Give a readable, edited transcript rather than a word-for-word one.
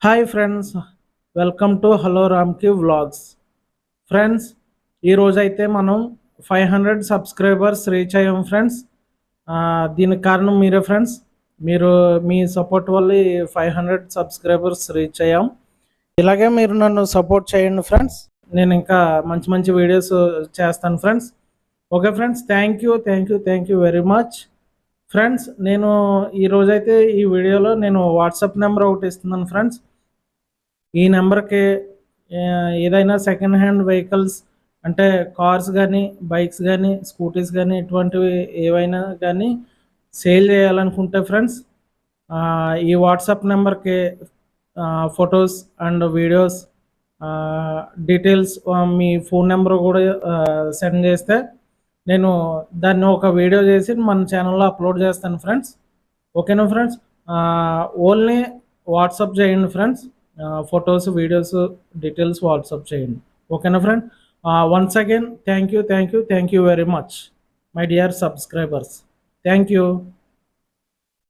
Hi friends, welcome to hello రామ్కి vlogs. Friends, ఈరోజైతే మనం 500 సబ్స్క్రైబర్స్ రీచ్ అయ్యాం ఫ్రెండ్స్. దీనికి కారణం మీరే ఫ్రెండ్స్. మీరు మీ సపోర్ట్ వల్ల 500 సబ్స్క్రైబర్స్ రీచ్ అయ్యాం. ఇలాగే మీరు నన్ను సపోర్ట్ చేయండి ఫ్రెండ్స్. నేను ఇంకా మంచి మంచి వీడియోస్ చేస్తాను friends. Okay friends, thank you very much. Friends, నేను ఈరోజైతే ఈ వీడియోలో నేను వాట్సాప్ నెంబర్ ఒకటి ఇస్తున్నాను ఫ్రెండ్స్. ఈ నెంబర్కి ఏదైనా సెకండ్ హ్యాండ్ వెహికల్స్ అంటే కార్స్ కానీ, బైక్స్ కానీ, స్కూటీస్ కానీ, ఇటువంటివి ఏవైనా కానీ సేల్ చేయాలనుకుంటే ఫ్రెండ్స్, ఈ వాట్సాప్ నెంబర్కి photos and videos details, me phone number కూడా సెండ్ చేస్తే నేను దాన్ని ఒక వీడియో చేసి మన ఛానల్లో అప్లోడ్ చేస్తాను ఫ్రెండ్స్. ఓకేనా ఫ్రెండ్స్? ఓన్లీ వాట్సాప్ చేయండి friends. Photos, videos, details WhatsApp చేయండి. ఓకేనా friend? Once again thank you very much my dear subscribers. Thank you.